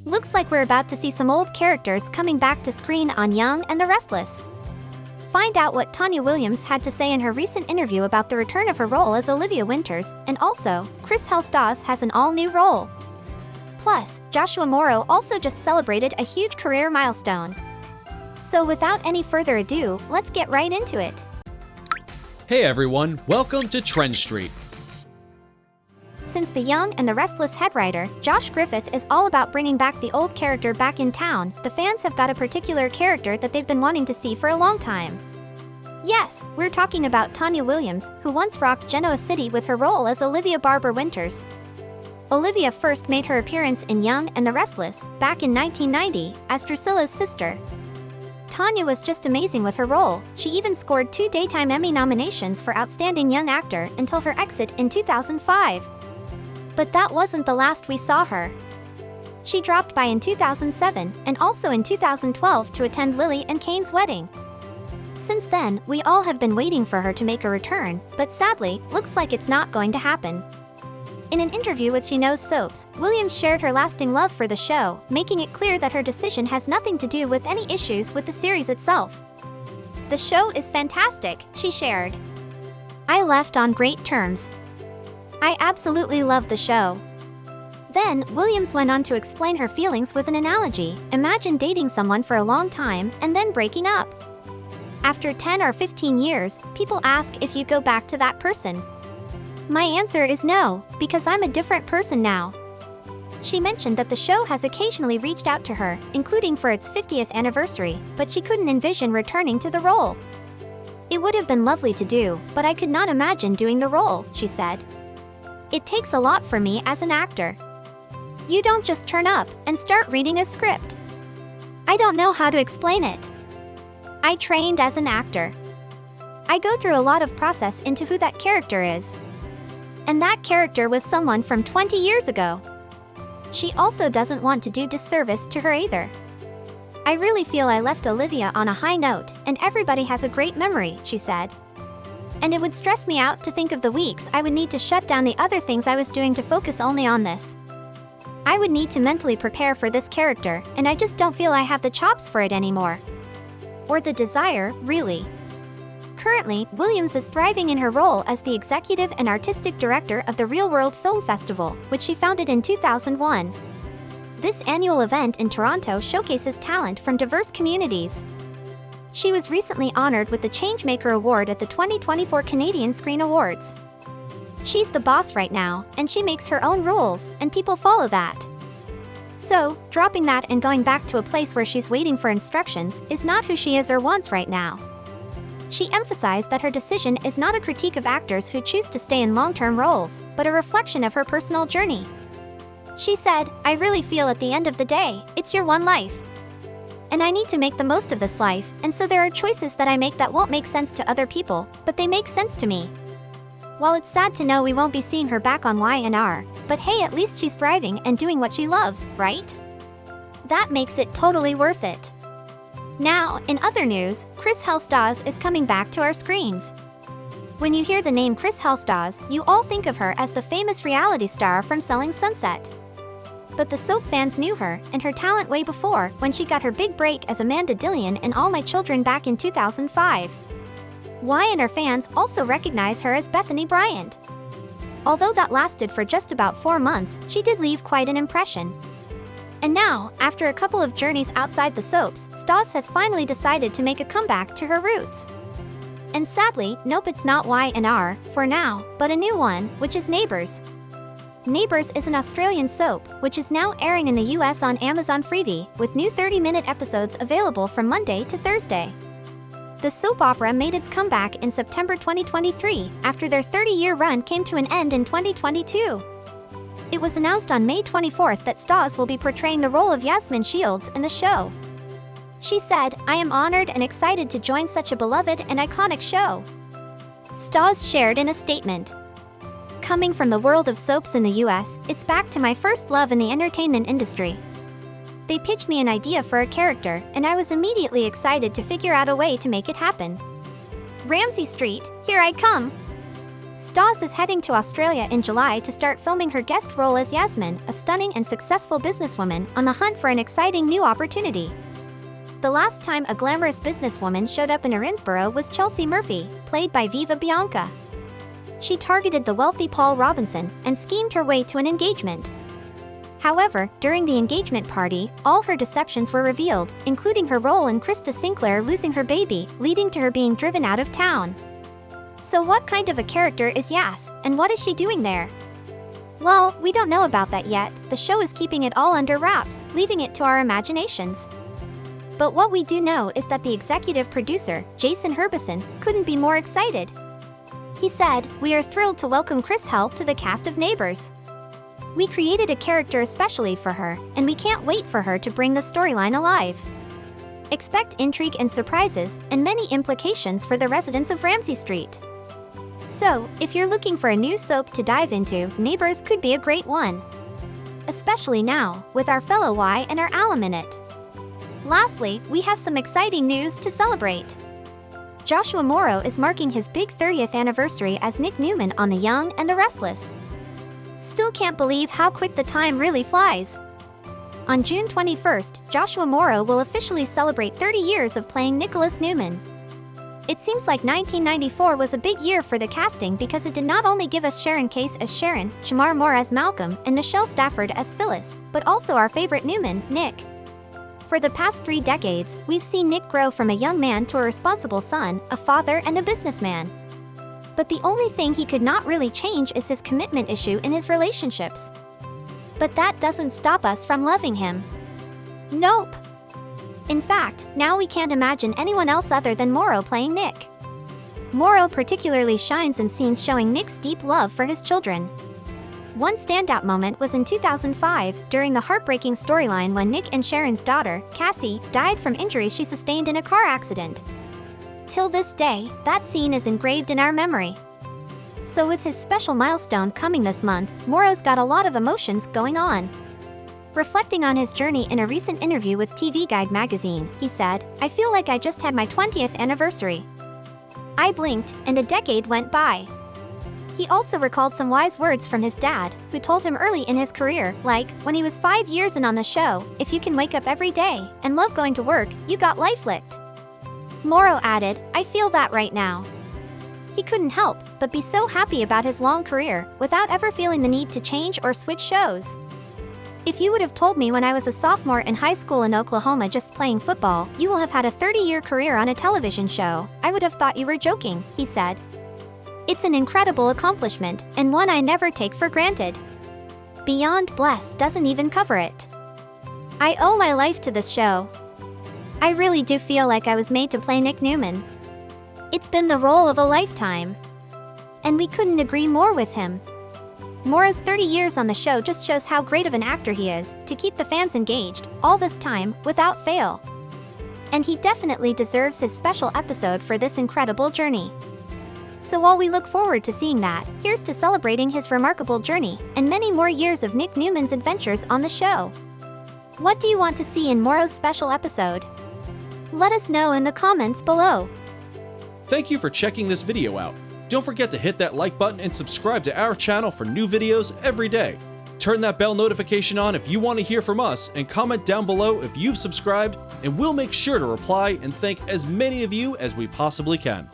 Looks like we're about to see some old characters coming back to screen on Young and the Restless. Find out what Tonya Williams had to say in her recent interview about the return of her role as Olivia Winters, and also, Chrishell Stause has an all-new role. Plus, Joshua Morrow also just celebrated a huge career milestone. So without any further ado, let's get right into it. Hey everyone, welcome to TrendStreet. Since The Young and the Restless head writer, Josh Griffith, is all about bringing back the old character back in town, the fans have got a particular character that they've been wanting to see for a long time. Yes, we're talking about Tonya Williams, who once rocked Genoa City with her role as Olivia Winters. Olivia first made her appearance in Young and the Restless, back in 1990, as Drusilla's sister. Tonya was just amazing with her role. She even scored 2 Daytime Emmy nominations for Outstanding Young Actor until her exit in 2005. But that wasn't the last we saw her. She dropped by in 2007 and also in 2012 to attend Lily and Kane's wedding. Since then, we all have been waiting for her to make a return, but sadly, looks like it's not going to happen. In an interview with She Knows Soaps, Williams shared her lasting love for the show, making it clear that her decision has nothing to do with any issues with the series itself. "The show is fantastic," she shared. "I left on great terms. I absolutely love the show." Then, Williams went on to explain her feelings with an analogy. Imagine dating someone for a long time and then breaking up. After 10 or 15 years, people ask if you go back to that person. My answer is no, because I'm a different person now. She mentioned that the show has occasionally reached out to her, including for its 50th anniversary, but she couldn't envision returning to the role. "It would have been lovely to do, but I could not imagine doing the role," she said. "It takes a lot for me as an actor. You don't just turn up and start reading a script. I don't know how to explain it. I trained as an actor. I go through a lot of process into who that character is. And that character was someone from 20 years ago." She also doesn't want to do disservice to her either. "I really feel I left Olivia on a high note, and everybody has a great memory," she said. "And it would stress me out to think of the weeks I would need to shut down the other things I was doing to focus only on this. I would need to mentally prepare for this character, and I just don't feel I have the chops for it anymore. Or the desire, really." Currently, Williams is thriving in her role as the executive and artistic director of the Real World Film Festival, which she founded in 2001. This annual event in Toronto showcases talent from diverse communities. She was recently honored with the Changemaker Award at the 2024 Canadian Screen Awards. She's the boss right now, and she makes her own rules, and people follow that. So, dropping that and going back to a place where she's waiting for instructions is not who she is or wants right now. She emphasized that her decision is not a critique of actors who choose to stay in long-term roles, but a reflection of her personal journey. She said, "I really feel at the end of the day, it's your one life. And I need to make the most of this life, and so there are choices that I make that won't make sense to other people, but they make sense to me." While it's sad to know we won't be seeing her back on Y&R, but hey, at least she's thriving and doing what she loves, right? That makes it totally worth it. Now, in other news, Chrishell Stause is coming back to our screens. When you hear the name Chrishell Stause, you all think of her as the famous reality star from Selling Sunset. But the soap fans knew her and her talent way before, when she got her big break as Amanda Dillion in All My Children back in 2005. Y&R fans also recognize her as Bethany Bryant. Although that lasted for just about 4 months, she did leave quite an impression. And now, after a couple of journeys outside the soaps, Stause has finally decided to make a comeback to her roots. And sadly, nope, it's not Y&R, for now, but a new one, which is Neighbours. Neighbours is an Australian soap, which is now airing in the US on Amazon Freevee, with new 30-minute episodes available from Monday to Thursday. The soap opera made its comeback in September 2023, after their 30-year run came to an end in 2022. It was announced on May 24th that Stause will be portraying the role of Yasmin Shields in the show. She said, "I am honored and excited to join such a beloved and iconic show." Stause shared in a statement, "Coming from the world of soaps in the US, it's back to my first love in the entertainment industry. They pitched me an idea for a character, and I was immediately excited to figure out a way to make it happen. Ramsay Street, here I come." Stause is heading to Australia in July to start filming her guest role as Yasmin, a stunning and successful businesswoman on the hunt for an exciting new opportunity. The last time a glamorous businesswoman showed up in Erinsborough was Chelsea Murphy, played by Viva Bianca. She targeted the wealthy Paul Robinson and schemed her way to an engagement. However, during the engagement party, all her deceptions were revealed, including her role in Krista Sinclair losing her baby, leading to her being driven out of town. So what kind of a character is Yas, and what is she doing there? Well, we don't know about that yet. The show is keeping it all under wraps, leaving it to our imaginations. But what we do know is that the executive producer, Jason Herbison, couldn't be more excited. He said, "We are thrilled to welcome Chrishell to the cast of Neighbours. We created a character especially for her, and we can't wait for her to bring the storyline alive. Expect intrigue and surprises, and many implications for the residents of Ramsay Street." So, if you're looking for a new soap to dive into, Neighbours could be a great one. Especially now, with our fellow Y and our alum in it. Lastly, we have some exciting news to celebrate. Joshua Morrow is marking his big 30th anniversary as Nick Newman on The Young and the Restless. Still can't believe how quick the time really flies. On June 21st, Joshua Morrow will officially celebrate 30 years of playing Nicholas Newman. It seems like 1994 was a big year for the casting because it did not only give us Sharon Case as Sharon, Shamar Moore as Malcolm, and Michelle Stafford as Phyllis, but also our favorite Newman, Nick. For the past 3 decades, we've seen Nick grow from a young man to a responsible son, a father, and a businessman. But the only thing he could not really change is his commitment issue in his relationships. But that doesn't stop us from loving him. Nope. In fact, now we can't imagine anyone else other than Morrow playing Nick. Morrow particularly shines in scenes showing Nick's deep love for his children. One standout moment was in 2005, during the heartbreaking storyline when Nick and Sharon's daughter, Cassie, died from injuries she sustained in a car accident. Till this day, that scene is engraved in our memory. So with his special milestone coming this month, Morrow's got a lot of emotions going on. Reflecting on his journey in a recent interview with TV Guide magazine, he said, "I feel like I just had my 20th anniversary. I blinked, and a decade went by." He also recalled some wise words from his dad, who told him early in his career, like, when he was 5 years in on the show, "If you can wake up every day and love going to work, you got life licked." Morrow added, "I feel that right now." He couldn't help but be so happy about his long career, without ever feeling the need to change or switch shows. "If you would have told me when I was a sophomore in high school in Oklahoma just playing football, you will have had a 30-year career on a television show, I would have thought you were joking," he said. "It's an incredible accomplishment, and one I never take for granted. Beyond blessed doesn't even cover it. I owe my life to this show. I really do feel like I was made to play Nick Newman. It's been the role of a lifetime. And we couldn't agree more with him." Morrow's 30 years on the show just shows how great of an actor he is, to keep the fans engaged, all this time, without fail. And he definitely deserves his special episode for this incredible journey. So while we look forward to seeing that, here's to celebrating his remarkable journey, and many more years of Nick Newman's adventures on the show. What do you want to see in Morrow's special episode? Let us know in the comments below. Thank you for checking this video out. Don't forget to hit that like button and subscribe to our channel for new videos every day. Turn that bell notification on if you want to hear from us, and comment down below if you've subscribed, and we'll make sure to reply and thank as many of you as we possibly can.